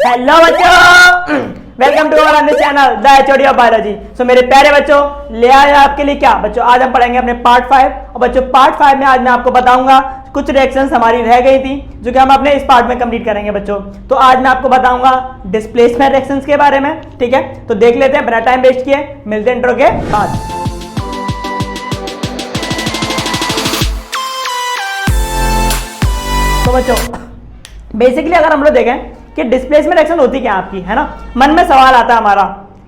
Hello बच्चों, welcome to our new channel the HOD of biology. So मेरे प्यारे बच्चों, ले आया आपके लिए क्या बच्चों, आज हम पढ़ेंगे अपने पार्ट 5। और बच्चों पार्ट 5 में आज मैं आपको बताऊंगा कुछ रिएक्शंस हमारी रह गई थी जो कि हम अपने इस पार्ट में कंप्लीट करेंगे बच्चों। तो आज मैं आपको बताऊंगा डिस्प्लेसमेंट रिएक्शंस के बारे में, ठीक है। तो देख लेते हैं बिना टाइम वेस्ट किए, मिलते हैं इंट्रो के बाद। तो बच्चों बेसिकली अगर हम लोग देखें कि डिस्प्लेसमेंट रिएक्शन होती क्या आपकी, है ना, मन में सवाल आता है हमारा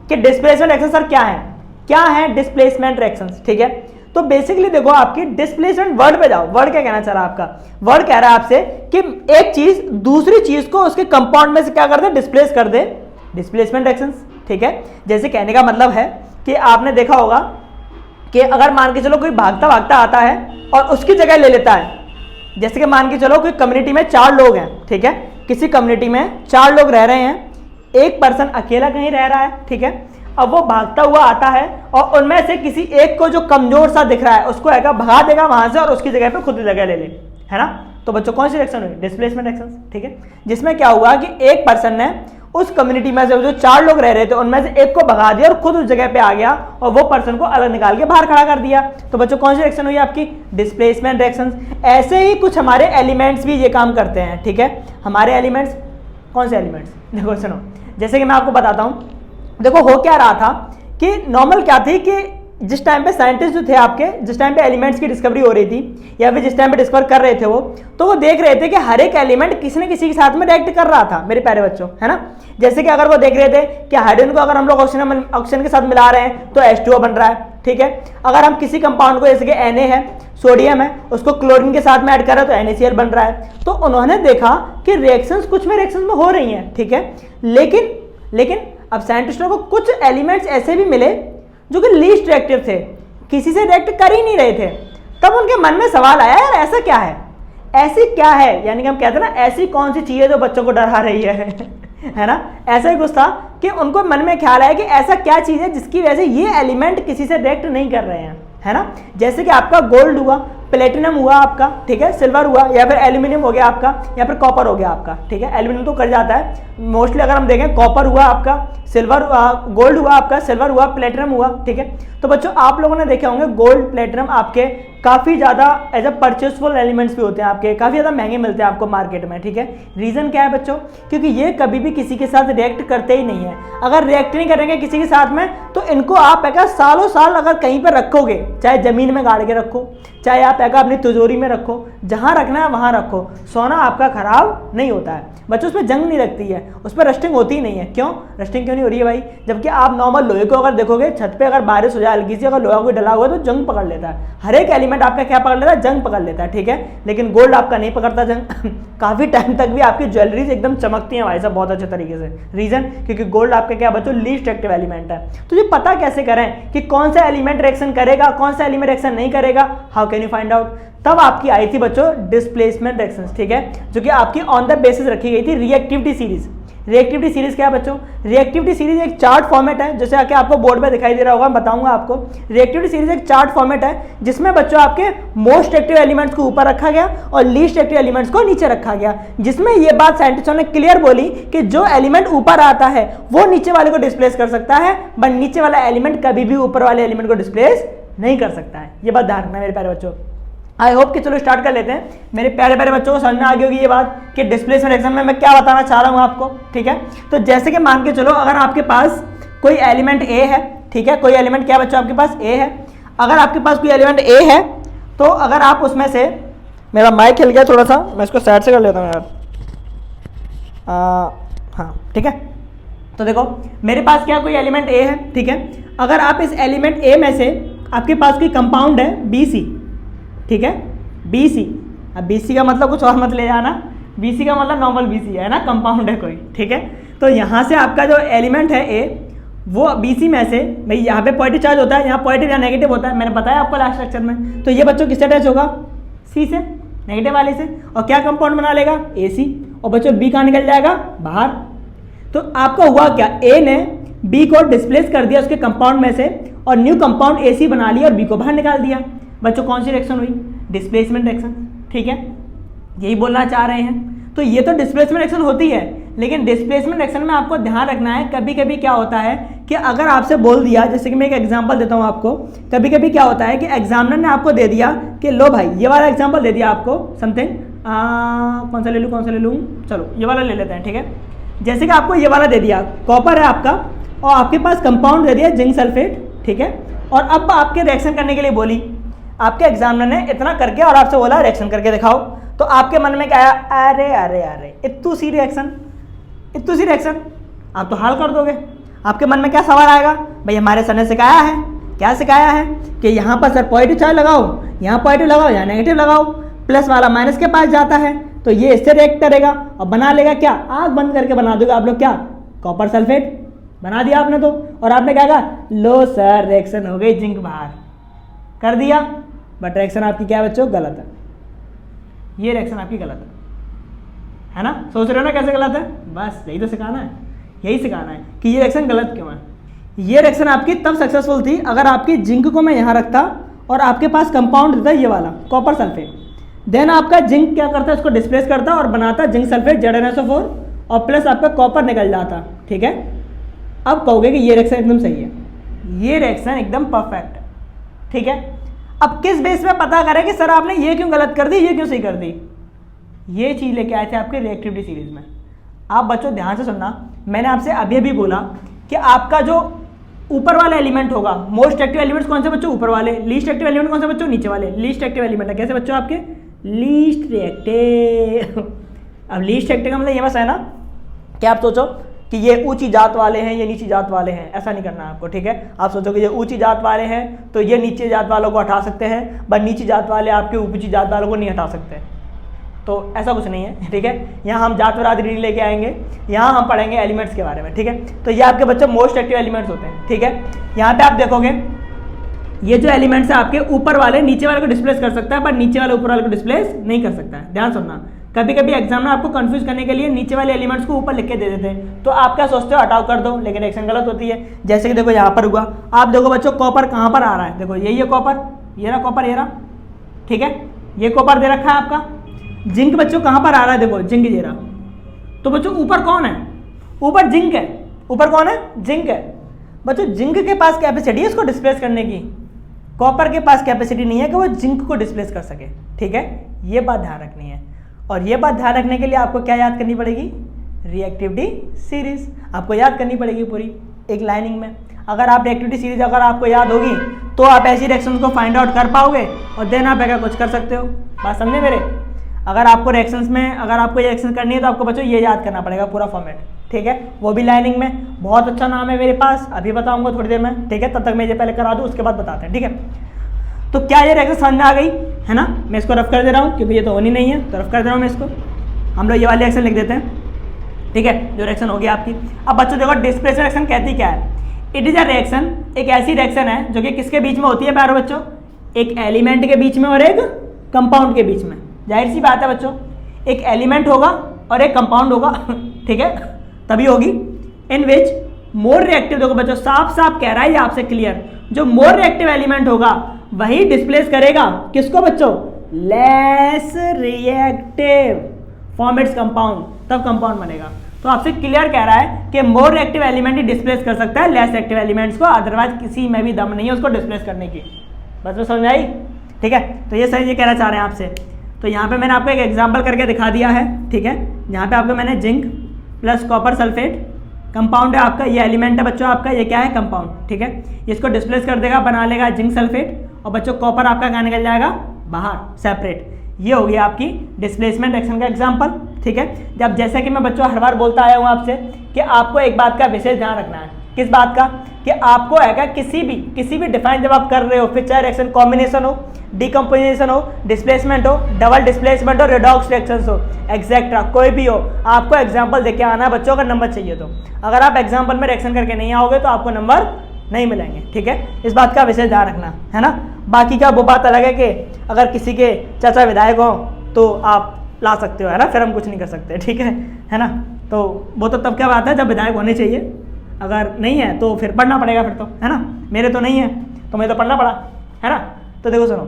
कि डिस्प्लेसमेंट रिएक्शन सर क्या है डिस्प्लेसमेंट रिएक्शंस, ठीक है। तो बेसिकली देखो आपकी डिस्प्लेसमेंट वर्ड पे जाओ, वर्ड क्या कहना चाह रहा है आपका, वर्ड कह रहा है आपसे कि एक चीज दूसरी चीज को उसके कंपाउंड में से क्या कर दे, डिस्प्लेस कर दे, डिस्प्लेसमेंट रिएक्शंस, ठीक है। जैसे कहने का मतलब है कि आपने देखा होगा कि अगर मान के चलो कोई भागता भागता आता है और उसकी जगह ले लेता है, जैसे कि मान के चलो कोई कम्युनिटी में 4 लोग हैं, ठीक है, किसी कम्युनिटी में 4 लोग रह रहे हैं, एक पर्सन अकेला कहीं रह रहा है, ठीक है। अब वो भागता हुआ आता है और उनमें से किसी एक को जो कमजोर सा दिख रहा है उसको आएगा भगा देगा वहां से और उसकी जगह पे खुद जगह ले ले, है ना। तो बच्चों कौन सी रिएक्शन हुई, डिस्प्लेसमेंट रिएक्शन, ठीक है। जिसमें क्या हुआ कि एक पर्सन ने उस कम्युनिटी में से जो 4 लोग रह रहे थे उनमें से एक को भगा दिया और खुद उस जगह पे आ गया और वो पर्सन को अलग निकाल के बाहर खड़ा कर दिया। तो बच्चों कौन सी रिएक्शन हुई आपकी, डिस्प्लेसमेंट रिएक्शंस। ऐसे ही कुछ हमारे एलिमेंट्स भी ये काम करते हैं, ठीक है। हमारे एलिमेंट्स कौन से एलिमेंट्स, देखो सुनो, जैसे कि मैं आपको बताता हूं, देखो हो क्या रहा था कि नॉर्मल क्या थी कि जिस टाइम पे साइंटिस्ट जो थे आपके, जिस टाइम पे एलिमेंट्स की डिस्कवरी हो रही थी या फिर जिस टाइम पे डिस्कवर कर रहे थे वो, तो वो देख रहे थे कि हर एक एलिमेंट किसी न किसी के साथ में रिएक्ट कर रहा था मेरे प्यारे बच्चों, है ना। जैसे कि अगर वो देख रहे थे कि हाइड्रोजन को अगर हम लोग ऑक्सीजन के साथ मिला रहे हैं तो H2O बन रहा है, ठीक है। अगर हम किसी कंपाउंड को, जैसे कि Na है, सोडियम है, उसको क्लोरीन के साथ में ऐड कर रहे हैं तो NaCl बन रहा है। तो उन्होंने देखा कि रिएक्शंस कुछ में रिएक्शंस में हो रही हैं, ठीक है। लेकिन अब साइंटिस्टों को कुछ एलिमेंट्स ऐसे भी मिले जो कि लीस्ट रिएक्टिव थे, किसी से रिएक्ट कर ही नहीं रहे थे। तब उनके मन में सवाल आया, यार ऐसा क्या है, ऐसी क्या है, यानी कि हम कहते हैं ना ऐसी कौन सी चीज है जो बच्चों को डरा रही है ना। ऐसा ही कुछ था कि उनको मन में ख्याल आया कि ऐसा क्या चीज है जिसकी वजह से ये एलिमेंट किसी से रिएक्ट नहीं कर रहे हैं, है ना। जैसे कि आपका गोल्ड हुआ, प्लेटिनम हुआ आपका, ठीक है, सिल्वर हुआ, या फिर एल्यूमिनियम हो गया आपका, या फिर कॉपर हो गया आपका, ठीक है। एल्यूमिनियम तो कर जाता है मोस्टली, अगर हम देखें कॉपर हुआ आपका, सिल्वर, गोल्ड हुआ आपका, सिल्वर हुआ, प्लेटिनम हुआ, ठीक है। तो बच्चों आप लोगों ने देखे होंगे गोल्ड प्लेटिनम आपके काफ़ी ज़्यादा एज अ परचेसफुल एलिमेंट्स भी होते हैं आपके, काफ़ी ज़्यादा महंगे मिलते हैं आपको मार्केट में, ठीक है। रीज़न क्या है बच्चों, क्योंकि ये कभी भी किसी के साथ रिएक्ट करते ही नहीं है। अगर रिएक्ट नहीं करेंगे किसी के साथ में तो इनको आप एक सालों साल अगर कहीं पर रखोगे, चाहे ज़मीन में गाड़ के रखो, चाहे आप एक अपनी तिजोरी में रखो, जहाँ रखना है वहाँ रखो, सोना आपका खराब नहीं होता है बच्चों। उसमें जंग नहीं लगती है, उस पर रस्टिंग होती ही नहीं है। क्यों रस्टिंग क्यों नहीं हो रही है भाई, जबकि आप नॉर्मल लोहे को अगर देखोगे छत पे अगर बारिश हो जाए हल्की सी, अगर लोहा कोई डला हुआ है तो जंग पकड़ लेता है। हर एक एलिमेंट आपका क्या पकड़ लेता है, जंग पकड़ लेता है, ठीक है। लेकिन गोल्ड आपका नहीं पकड़ता जंग काफ़ी टाइम तक भी आपकी ज्वेलरीज एकदम चमकती हैं भाई साहब बहुत अच्छे तरीके से। रीजन क्योंकि गोल्ड आपका क्या बच्चों लीस्ट एक्टिव एलिमेंट है। तो ये पता कैसे करें कि कौन सा एलिमेंट रिएक्शन करेगा, कौन सा एलिमेंट रिएक्शन नहीं करेगा, how can you find out. तब आपकी आई थी बच्चों डिस्प्लेसमेंट रिएक्शंस, ठीक है, जो कि आपकी ऑन द बेसिस रखी गई थी रिएक्टिविटी सीरीज। रिएक्टिविटी सीरीज क्या है बच्चों, रिएक्टिविटी सीरीज एक चार्ट फॉर्मेट है, जैसे आके आपको बोर्ड पे दिखाई दे रहा होगा, मैं बताऊंगा आपको। रिएक्टिविटी सीरीज एक चार्ट फॉर्मेट है जिसमें बच्चों आपके मोस्ट एक्टिव एलिमेंट्स को ऊपर रखा गया और लीस्ट एक्टिव एलिमेंट्स को नीचे रखा गया, जिसमें ये बात साइंटिस्टों ने क्लियर बोली कि जो एलिमेंट ऊपर आता है वो नीचे वाले को डिस्प्लेस कर सकता है, बट नीचे वाला एलिमेंट कभी भी ऊपर वाले एलिमेंट को डिस्प्लेस नहीं कर सकता है। ये बात ध्यान रखना मेरे प्यारे बच्चों। आई होप कि चलो स्टार्ट कर लेते हैं। मेरे प्यारे प्यारे बच्चों को समझ में आ गई होगी ये बात कि डिस्प्लेसमेंट रिएक्शन में मैं क्या बताना चाह रहा हूँ आपको, ठीक है। तो जैसे कि मान के चलो अगर आपके पास कोई एलिमेंट ए है, ठीक है, कोई एलिमेंट क्या बच्चों आपके पास ए है। अगर आपके पास कोई एलिमेंट ए है तो अगर आप उसमें से, मेरा माइक हिल गया थोड़ा सा, मैं इसको साइड से कर लेता हूँ यार, हाँ ठीक है। तो देखो मेरे पास क्या कोई एलिमेंट ए है, ठीक है। अगर आप इस एलिमेंट ए में से आपके पास कोई कंपाउंड है BC, ठीक है, BC। अब BC का मतलब कुछ और मत ले जाना, BC का मतलब नॉर्मल BC है ना, कंपाउंड है कोई, ठीक है। तो यहाँ से आपका जो एलिमेंट है A, वो BC में से, भाई यहाँ पे पॉजिटिव चार्ज होता है, यहाँ पॉजिटिव या नेगेटिव होता है, मैंने बताया आपको लास्ट लेक्चर में। तो ये बच्चों किससे अटैच होगा, C से, नेगेटिव वाले से, और क्या कंपाउंड बना लेगा AC, और बच्चों B कहाँ निकल जाएगा बाहर। तो आपका हुआ क्या, A ने B को डिस्प्लेस कर दिया उसके कंपाउंड में से और न्यू कंपाउंड AC बना लिया और B को बाहर निकाल दिया। बच्चों कौन सी रिएक्शन हुई, डिस्प्लेसमेंट रिएक्शन, ठीक है, यही बोलना चाह रहे हैं। तो ये तो डिस्प्लेसमेंट रिएक्शन होती है, लेकिन डिस्प्लेसमेंट एक्शन में आपको ध्यान रखना है, कभी कभी क्या होता है कि अगर आपसे बोल दिया, जैसे कि मैं एक एग्जांपल देता हूँ आपको, कभी कभी क्या होता है कि एग्जामिनर ने आपको दे दिया कि लो भाई ये वाला एग्जांपल दे दिया आपको समथिंग, कौन सा ले लूँ, चलो ये वाला ले लेते हैं, ठीक है। जैसे कि आपको ये वाला दे दिया, कॉपर है आपका और आपके पास कंपाउंड दे दिया जिंक सल्फेट, ठीक है। और अब आपके रिएक्शन करने के लिए बोली, आपके एग्जामिनर ने इतना करके और आपसे बोला रिएक्शन करके दिखाओ, तो आपके मन में क्या आया, अरे अरे अरे इतू सी रिएक्शन, आप तो हाल कर दोगे। आपके मन में क्या सवाल आएगा, भाई हमारे सर ने सिखाया है, क्या सिखाया है कि यहाँ पर सर पॉजिटिव चार्ज लगाओ, यहाँ पॉजिटिव लगाओ, यहाँ नेगेटिव लगाओ, प्लस वाला माइनस के पास जाता है तो ये इससे रिएक्ट करेगा और बना लेगा क्या, आग बंद करके बना दोगे आप लोग क्या, कॉपर सल्फेट बना दिया आपने तो। और आपने क्या कहा, लो सर रिएक्शन हो गई, जिंक बाहर कर दिया, बट रिएक्शन आपकी क्या है बच्चों, गलत है। ये रिएक्शन आपकी गलत है ना, सोच रहे हो ना कैसे गलत है, बस यही तो सिखाना है, यही सिखाना है कि ये रिएक्शन गलत क्यों है। ये रिएक्शन आपकी तब सक्सेसफुल थी अगर आपकी जिंक को मैं यहाँ रखता और आपके पास कंपाउंड देता ये वाला कॉपर सल्फेट, देन आपका जिंक क्या करता है, इसको डिस्प्लेस करता और बनाता जिंक सल्फेट ZnSO4 और प्लस आपका कॉपर निकल जाता, ठीक है। अब कहोगे कि ये रिएक्शन एकदम सही है, ये रिएक्शन एकदम परफेक्ट है, ठीक है। अब किस बेस पे पता करें कि सर आपने ये क्यों गलत कर दी, ये क्यों सही कर दी। ये चीज़ लेके आए थे आपके रिएक्टिविटी सीरीज में। आप बच्चों ध्यान से सुनना, मैंने आपसे अभी अभी बोला कि आपका जो ऊपर वाला एलिमेंट होगा, मोस्ट एक्टिव एलिमेंट्स कौन से बच्चों, ऊपर वाले, लीस्ट एक्टिव एलिमेंट कौन से बच्चों, नीचे वाले। लीस्ट एक्टिव एलिमेंट है कैसे बच्चों, आपके लीस्ट रिएक्टिव। अब लीस्ट एक्टिव का मतलब ये बस है ना कि आप सोचो कि ये ऊंची जात वाले हैं, ये नीची जात वाले हैं, ऐसा नहीं करना है आपको, ठीक है। आप सोचो कि ये ऊंची जात वाले हैं तो ये नीचे जात वालों को हटा सकते हैं, बट नीची जात वाले आपके ऊंची जात वालों को नहीं हटा सकते, तो ऐसा कुछ नहीं है, ठीक है। यहाँ हम जात बरादरी नहीं लेके आएंगे, यहाँ हम पढ़ेंगे एलिमेंट्स के बारे में, ठीक है। तो ये आपके बच्चों मोस्ट एक्टिव एलिमेंट्स होते हैं, ठीक है। यहाँ पे आप देखोगे ये जो एलिमेंट्स है आपके ऊपर वाले नीचे वाले को डिस्प्लेस कर सकता है, पर नीचे वाले ऊपर वाले को डिस्प्लेस नहीं कर सकता है। ध्यान सुनना, कभी कभी एग्जामिनर आपको कंफ्यूज करने के लिए नीचे वाले एलिमेंट्स को ऊपर लिख के दे देते हैं, तो आप क्या सोचते हो, हटाओ कर दो, लेकिन रिएक्शन गलत होती है। जैसे कि देखो यहाँ पर हुआ, आप देखो बच्चों कॉपर कहाँ पर आ रहा है, देखो यही है कॉपर, ये रहा कॉपर, ये रहा, ठीक है, ये कॉपर दे रखा है आपका। जिंक बच्चों कहाँ पर आ रहा है, देखो जिंक दे रहा, तो बच्चों ऊपर कौन है, ऊपर जिंक है, ऊपर कौन है, जिंक है। बच्चों जिंक के पास कैपेसिटी है इसको डिस्प्लेस करने की, कॉपर के पास कैपेसिटी नहीं है कि वो जिंक को डिस्प्लेस कर सके, ठीक है। ये बात ध्यान रखनी है, और ये बात ध्यान रखने के लिए आपको क्या याद करनी पड़ेगी, रिएक्टिविटी सीरीज आपको याद करनी पड़ेगी पूरी एक लाइनिंग में। अगर आप रिएक्टिविटी सीरीज अगर आपको याद होगी तो आप ऐसी रिएक्शंस को फाइंड आउट कर पाओगे और देन आप क्या कुछ कर सकते हो। बात समझे मेरे, अगर आपको रिएक्शंस में अगर आपको ये रिएक्शन करनी है तो आपको बच्चों ये याद करना पड़ेगा पूरा फॉर्मेट, ठीक है, वो भी लाइनिंग में। बहुत अच्छा नाम है मेरे पास, अभी बताऊंगा थोड़ी देर में, ठीक है। तब तक मैं ये पहले करा दूँ, उसके बाद बताते हैं, ठीक है। तो क्या ये रिएक्शन समझ में आ गई है ना, मैं इसको रफ कर दे रहा हूँ क्योंकि ये तो होनी नहीं है, तो रफ कर दे रहा हूँ मैं इसको। हम लोग ये वाली रिएक्शन लिख देते हैं, ठीक है, जो रिएक्शन होगी आपकी। अब बच्चों देखो डिस्प्लेसमेंट रिएक्शन कहती क्या है, इट इज अ रिएक्शन, एक ऐसी रिएक्शन है जो कि किसके बीच में होती है प्यारे बच्चों, एक एलिमेंट के बीच में और एक कंपाउंड के बीच में। जाहिर सी बात है बच्चों, एक एलिमेंट होगा और एक कंपाउंड होगा, ठीक है, तभी होगी। इन विच मोर रिएक्टिव, देखो बच्चों साफ साफ कह रहा है ये आपसे क्लियर, जो मोर रिएक्टिव एलिमेंट होगा वही डिस्प्लेस करेगा किसको बच्चों, less reactive form its compound, तब कंपाउंड बनेगा। तो आपसे क्लियर कह रहा है कि मोर रिएक्टिव एलिमेंट ही डिस्प्लेस कर सकता है लेस रिएक्टिव एलिमेंट्स को, अदरवाइज किसी में भी दम नहीं है उसको डिस्प्लेस करने की। बस में समझ आई, ठीक है। तो ये सही ये कहना चाह रहे हैं आपसे। तो यहाँ पे मैंने आपको एक एग्जांपल करके दिखा दिया है, ठीक है। यहाँ पे आपको मैंने zinc plus copper sulphate compound है आपका, ये एलिमेंट है बच्चों आपका, ये क्या है कंपाउंड, ठीक है। इसको डिस्प्लेस कर देगा, बना लेगा जिंक सल्फेट, और बच्चों कॉपर आपका कहाँ निकल जाएगा, बाहर सेपरेट। ये हो गया आपकी डिस्प्लेसमेंट रिएक्शन का एग्जांपल, ठीक है। जब जैसे कि मैं बच्चों हर बार बोलता आया हूँ आपसे कि आपको एक बात का विशेष ध्यान रखना है, किस बात का, कि आपको है किसी भी डिफाइन जब आप कर रहे हो, फिर चाहे रिएक्शन कॉम्बिनेशन हो, डिकम्पोजिशन हो, डिस्प्लेसमेंट हो, डबल डिस्प्लेसमेंट हो, रिडॉक्स रिएक्शंस हो, एक्सेट्रा कोई भी हो, आपको एग्जांपल देके आना है बच्चों अगर नंबर चाहिए तो। अगर आप एग्जांपल में रिएक्शन करके नहीं आओगे तो आपको नंबर नहीं मिलेंगे, ठीक है। इस बात का विशेष ध्यान रखना है ना। बाकी का वो बात अलग है कि अगर किसी के चाचा विधायक हो तो आप ला सकते हो, है ना, फिर हम कुछ नहीं कर सकते, ठीक है ना। तो वो तो तब क्या बात है जब विधायक होने चाहिए, अगर नहीं है तो फिर पढ़ना पड़ेगा फिर तो, है ना। मेरे तो नहीं है तो मुझे तो पढ़ना पड़ा, है ना। तो देखो सुनो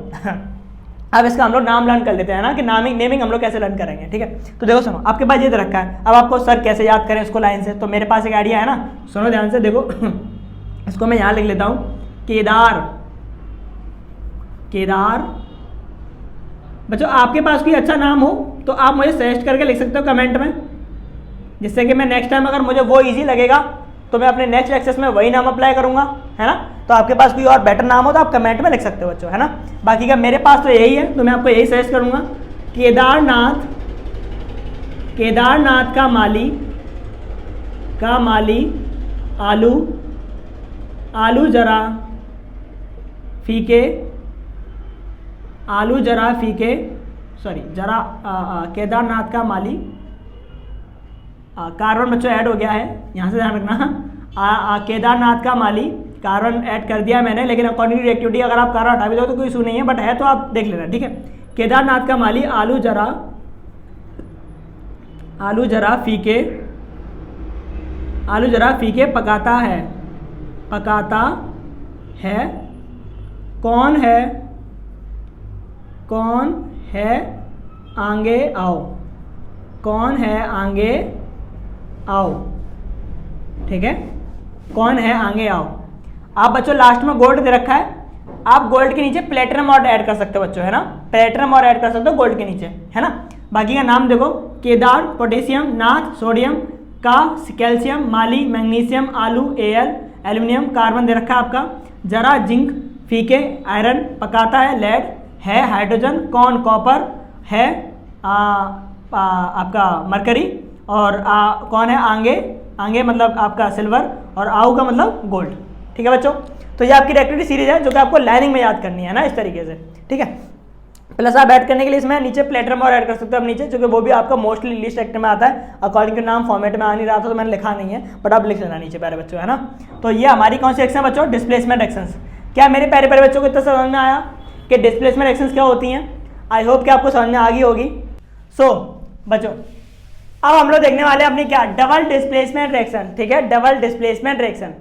अब इसका हम लोग नाम लर्न कर लेते हैं ना, कि नेमिंग हम लोग कैसे लर्न करेंगे, ठीक है। तो देखो सुनो, आपके पास ये दे रखा है, अब आपको सर कैसे याद करें इसको लाइन से, तो मेरे पास एक आइडिया है ना, सुनो ध्यान से देखो इसको मैं यहाँ लिख लेता हूँ, केदार। बच्चों आपके पास कोई अच्छा नाम हो तो आप मुझे सजेस्ट करके लिख सकते हो कमेंट में, जिससे कि मैं नेक्स्ट टाइम अगर मुझे वो इजी लगेगा तो मैं अपने नेक्स्ट लेक्चर्स में वही नाम अप्लाई करूंगा, है ना। तो आपके पास कोई और बेटर नाम हो तो आप कमेंट में लिख सकते हो बच्चों, है ना। बाकी का मेरे पास तो यही है, तो मैं आपको यही सजेस्ट करूंगा, केदारनाथ का माली आलू जरा फीके केदारनाथ का माली, कार्बन बच्चों ऐड हो गया है, यहाँ से ध्यान रखना। केदारनाथ का माली, कार्बन ऐड कर दिया मैंने, लेकिन अकॉर्डिंग टू एक्टिविटी अगर आप कार्बन हटा भी दो तो कोई इशू नहीं है, बट है तो आप देख लेना, ठीक है। केदारनाथ का माली आलू जरा फीके पकाता है। कौन है आगे आओ, ठीक है। कौन है आगे आओ। आप बच्चों लास्ट में गोल्ड दे रखा है, आप गोल्ड के नीचे प्लेटिनम और ऐड कर सकते हो बच्चों, है ना, प्लेटिनम और ऐड कर सकते हो गोल्ड के नीचे, है ना। बाकी का नाम देखो, केदार पोटेशियम, नाथ सोडियम, का कैल्शियम, माली मैग्नीशियम, आलू Al एल्यूमिनियम, कार्बन दे रखा है आपका, जरा जिंक, फीके आयरन, पकाता है लेड, है हाइड्रोजन, कौन कॉपर, है आपका मरकरी, और कौन है आगे मतलब आपका सिल्वर, और आऊ का मतलब गोल्ड, ठीक है बच्चों। तो ये आपकी एक्टिविटी सीरीज है जो कि आपको लाइनिंग में याद करनी है ना, इस तरीके से, ठीक है। प्लस आप ऐड करने के लिए इसमें नीचे प्लेटिनम और ऐड कर सकते हो अब नीचे, क्योंकि वो भी आपका मोस्टली लिस्ट एक्ट में आता है, अकॉर्डिंग टू नाम फॉर्मेट में आ नहीं रहा था तो मैंने लिखा नहीं है, बट आप लिख लेना नीचे प्यारे बच्चों, है ना। तो ये हमारी कौन सी एक्शन है बच्चों, डिस्प्लेसमेंट एक्शंस। क्या मेरे प्यारे प्यारे बच्चों को इतना समझ में आया कि डिस्प्लेसमेंट एक्शंस क्या होती हैं? आई होप कि आपको समझ में आ गई होगी। सो बच्चों अब हम लोग देखने वाले हैं अपनी क्या, डबल डिस्प्लेसमेंट रिएक्शन, ठीक है, डबल डिस्प्लेसमेंट रिएक्शन।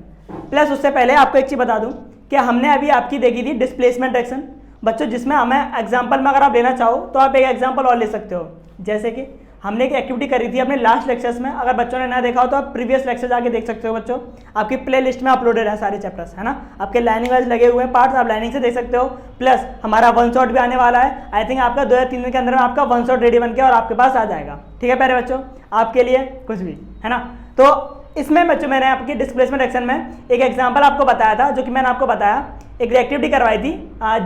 प्लस उससे पहले आपको एक चीज बता दूं कि हमने अभी आपकी देखी थी डिस्प्लेसमेंट रिएक्शन बच्चों, जिसमें हमें एग्जांपल में अगर आप लेना चाहो तो आप एक एग्जांपल और ले सकते हो। जैसे कि हमने एक एक्टिविटी करी थी अपने लास्ट लेक्चर्स में, अगर बच्चों ने ना देखा हो तो आप प्रीवियस लेक्चर जाके देख सकते हो बच्चों, आपकी प्ले लिस्ट में अपलोडेड है सारे चैप्टर्स, है ना। आपके लाइनिंग वाइज लगे हुए हैं पार्ट्स, आप लाइनिंग से देख सकते हो। प्लस हमारा वन शॉट भी आने वाला है, आई थिंक आपका 2 या 3 दिन के अंदर में आपका वन शॉट रेडी बन के और आपके पास आ जाएगा, ठीक है प्यारे बच्चों, आपके लिए कुछ भी, है ना। तो इसमें बच्चों मैंने आपकी डिस्प्लेसमेंट एक्शन में एक एग्जांपल आपको बताया था, जो कि मैंने आपको बताया एक एक्टिविटी करवाई थी,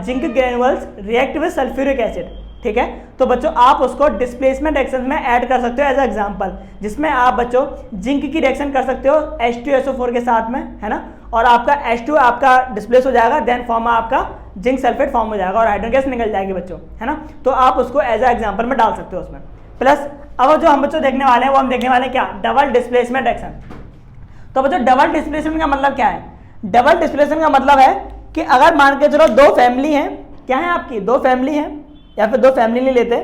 zinc granules react with sulphuric acid, ठीक है। तो बच्चों आप उसको डिस्प्लेसमेंट एक्शन में ऐड कर सकते हो एज एग्जांपल, जिसमें आप बच्चों जिंक की रिएक्शन कर सकते हो H2SO4 के साथ में, है ना, और आपका H2 आपका डिस्प्लेस हो जाएगा, देन फॉर्म आपका जिंक सल्फेट फॉर्म हो जाएगा और हाइड्रोजन गैस निकल जाएगी बच्चों, है ना। तो आप उसको एज एग्जांपल में डाल सकते हो उसमें। प्लस अब जो हम बच्चों देखने वाले हैं वो हम देखने वाले हैं क्या, डबल डिस्प्लेसमेंट एक्शन। तो बच्चों डबल डिस्प्लेसमेंट का मतलब क्या है? डबल डिस्प्लेसमेंट का मतलब है कि अगर मान के चलो 2 फैमिली हैं, क्या है आपकी 2 फैमिली हैं, या फिर 2 फैमिली नहीं लेते,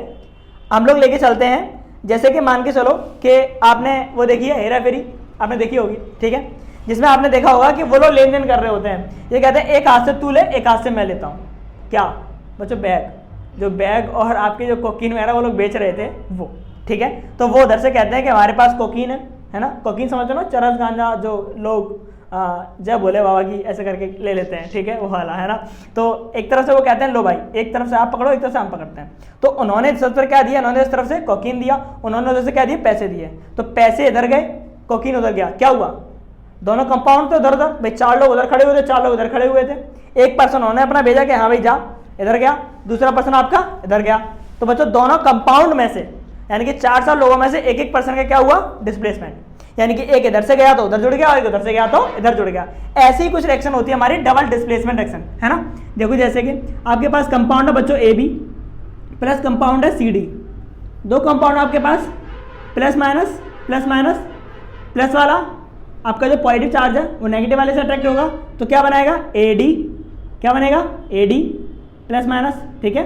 हम लोग लेके चलते हैं। जैसे कि मान के चलो कि आपने वो देखी है हेरा फेरी, आपने देखी होगी, ठीक है, जिसमें आपने देखा होगा कि वो लोग लेन देन कर रहे होते हैं, ये कहते हैं एक हाथ से तू ले, एक हाथ से मैं लेता हूँ, क्या बच्चों बैग और आपके जो कोकीन वगैरह वो लोग बेच रहे थे वो, ठीक है। तो वो उधर से कहते हैं कि हमारे पास कोकीन है ना, कोकीन समझो ना, चरस गांजा जो लोग जय भोले बाबा की ऐसे करके ले लेते हैं, ठीक है, वो वाला, है ना। तो एक तरफ से वो कहते हैं लो भाई, एक तरफ से आप पकड़ो, एक तरफ से हम पकड़ते हैं। तो उन्होंने इस तरफ क्या दिया, उन्होंने इस तरफ से कोकीन दिया, उन्होंने उधर से क्या दिया, पैसे दिए। तो पैसे इधर गए, कोकीन उधर गया, क्या हुआ, दोनों कंपाउंड थे उधर उधर भाई, 4 लोग उधर खड़े हुए थे, 4 लोग इधर खड़े हुए थे। एक पर्सन उन्होंने अपना भेजा कि हाँ भाई जा, इधर गया, दूसरा पर्सन आपका इधर गया। तो बच्चों दोनों कंपाउंड में से यानी कि 4 लोगों में से एक पर्सन का क्या हुआ, डिस्प्लेसमेंट, यानी कि एक इधर से गया तो उधर जुड़ गया और एक उधर से गया तो इधर जुड़ गया। ऐसी ही कुछ रिएक्शन होती है हमारी डबल डिस्प्लेसमेंट रिएक्शन, है ना। देखो जैसे कि आपके पास कंपाउंड है बच्चों AB प्लस कंपाउंड है CD, 2 कंपाउंड आपके पास प्लस माइनस प्लस वाला आपका जो पॉजिटिव चार्ज है वो नेगेटिव वाले से अट्रैक्ट होगा, तो क्या बनाएगा AD, क्या बनेगा AD प्लस माइनस, ठीक है।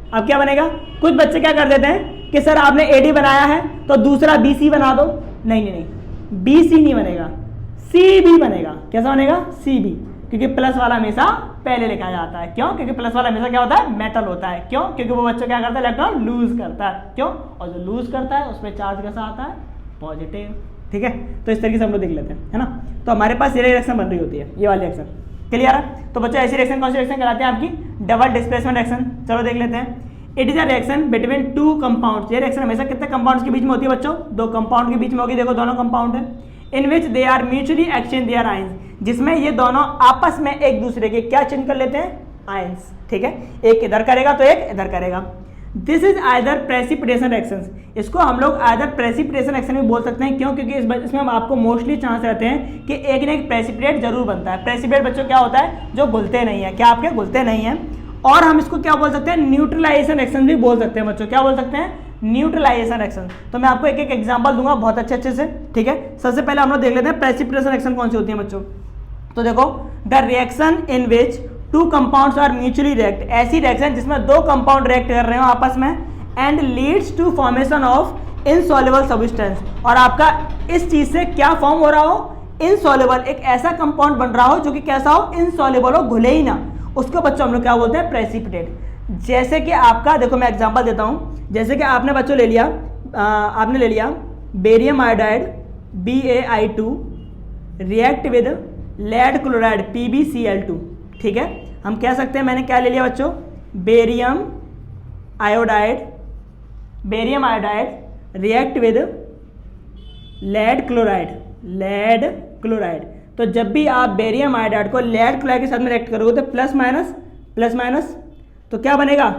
अब क्या बनेगा, कुछ बच्चे क्या कर देते हैं कि सर आपने AD बनाया है तो दूसरा BC बना दो, नहीं BC नहीं बनेगा, CB बनेगा। कैसा बनेगा, CB, क्योंकि प्लस वाला हमेशा पहले लिखा जाता है। क्यों? क्योंकि प्लस वाला हमेशा क्या होता है, मेटल होता है। क्यों? क्योंकि वो बच्चों क्या करता है, इलेक्ट्रॉन लूज करता है। क्यों? और जो लूज करता है उस पर चार्ज कैसा आता है, पॉजिटिव। ठीक है, तो इस तरीके से हम लोग देख लेते हैं, है ना। तो हमारे पास ये रिएक्शन बन रही होती है, ये वाली रिएक्शन। क्लियर है? तो बच्चों ऐसी रिएक्शन कौन सी रिएक्शन कहलाती है आपकी, डबल डिस्प्लेसमेंट रिएक्शन। चलो देख लेते हैं। It is a reaction between two compounds. ये रिएक्शन हमेशा कितने कंपाउंड्स के बीच में होती है बच्चों, दो कंपाउंड के बीच में होगी। देखो दोनों कंपाउंड है, in which they are mutually exchange their ions, जिसमें ये दोनों आपस में एक दूसरे के क्या चेंज कर लेते हैं, आयंस। ठीक है, एक इधर करेगा तो एक इधर करेगा। This is either precipitation reaction. इसको हम लोग आइदर प्रेसिपिटेशन रिएक्शन भी बोल सकते हैं। क्यों? क्योंकि इसमें हम आपको मोस्टली चांस रहते हैं कि एक न एक प्रेसिपिटेट जरूर बनता है। प्रेसिपिटेट बच्चों क्या होता है, जो घुलते नहीं है। क्या आपके घुलते नहीं है। और हम इसको क्या बोल सकते हैं, न्यूट्रलाइजेशन रिएक्शन भी बोल सकते हैं बच्चों। क्या बोल सकते हैं, न्यूट्रलाइजेशन रिएक्शन। तो मैं आपको एक एक एग्जांपल दूंगा बहुत अच्छे से। ठीक है, सबसे पहले हम लोग देख लेते हैं प्रेसिपिटेशन रिएक्शन कौन सी होती है बच्चों। तो देखो, the reaction in which two compounds are mutually react, ऐसी रिएक्शन जिसमें दो कंपाउंड रिएक्ट कर रहे हो आपस में, and leads to formation of insoluble substance, और आपका इस चीज से क्या फॉर्म हो रहा हो, इनसॉल्युबल, एक ऐसा कंपाउंड बन रहा हो जो कि कैसा हो, इनसॉल्युबल हो, घुले ही ना, उसको बच्चों हम लोग क्या बोलते हैं, प्रेसिपिटेट। जैसे कि आपका देखो मैं एग्जांपल देता हूं, जैसे कि आपने बच्चों ले लिया, आपने ले लिया barium iodide BaI2 react with lead chloride PbCl2। ठीक है, हम कह सकते हैं मैंने क्या ले लिया बच्चों, barium iodide react with lead chloride. तो जब भी आप बेरियम आयोडाइड को लेड क्लोराइड के साथ में रिएक्ट करोगे तो प्लस माइनस तो क्या बनेगा,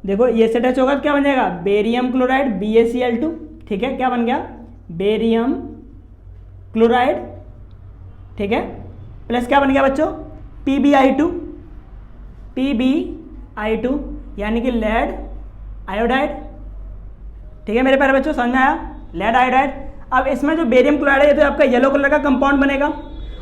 देखो ये से टच होगा तो क्या बनेगा, बेरियम क्लोराइड BaCl2। ठीक है, क्या बन गया, बेरियम क्लोराइड। ठीक है, प्लस क्या बन गया बच्चों, PbI2 यानी कि लेड आयोडाइड। ठीक है मेरे प्यारे बच्चों, समझ में आया, लेड आयोडाइड। अब इसमें जो बेरियम क्लोराइड है तो आपका येलो कलर का कंपाउंड बनेगा,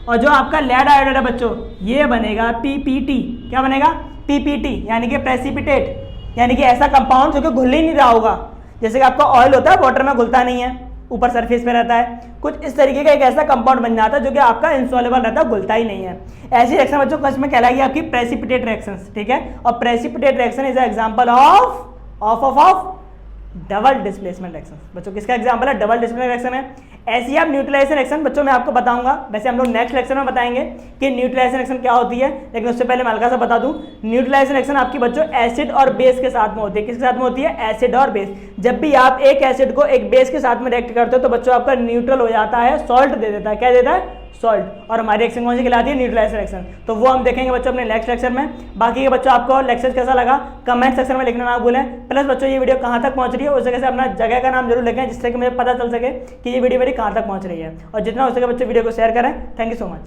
और जो आपका लेड आयोडाइड है बच्चों ये बनेगा PPT। क्या बनेगा, PPT यानी कि प्रेसिपिटेट, यानी कि ऐसा कंपाउंड जो कि घुल ही नहीं रहा होगा। जैसे कि आपका ऑयल होता है, वाटर में घुलता नहीं है, ऊपर सरफेस पे रहता है, कुछ इस तरीके का एक ऐसा कंपाउंड बन जाता है जो कि आपका इनसॉल्युबल रहता है, घुलता ही नहीं है। ऐसी रिएक्शन बच्चों में कहलाएगी आपकी प्रेसिपिटेट रिएक्शंस। ठीक है, और precipitate reaction is example of double displacement reaction. बच्चों किसका एग्जांपल है, डबल डिस्प्लेसमेंट रिएक्शन है। ऐसी आप न्यूट्रलाइजेशन रिएक्शन बच्चों मैं आपको बताऊंगा, वैसे हम लोग नेक्स्ट लेक्चर में बताएंगे कि न्यूट्रलाइजेशन रिएक्शन क्या होती है, लेकिन उससे पहले मैं हल्का सा बता दूं, न्यूट्रलाइजेशन रिएक्शन आपकी बच्चों एसिड और बेस के साथ में होती है। किसके साथ में होती है, एसिड और बेस। जब भी आप एक एसिड को एक बेस के साथ में रिएक्ट करते हो तो बच्चों आपका न्यूट्रल हो जाता है, सॉल्ट दे देता है। क्या देता है, सॉल्ट। और हमारी रिएक्शन कौन सी कहलाती है, न्यूट्रलाइजेशन रिएक्शन। तो वो हम देखेंगे बच्चों अपने नेक्स्ट लेक्चर में। बाकी के बच्चों आपको लेक्चर कैसा लगा कमेंट सेक्शन में लिखना ना भूलें। प्लस बच्चों ये वीडियो कहाँ तक पहुंच रही है उस जगह से अपना जगह का नाम जरूर लिखें, जिससे कि मुझे पता चल सके कि ये वीडियो मेरी कहाँ तक पहुंच रही है। और जितना हो सके बच्चों वीडियो को शेयर करें। Thank you so much.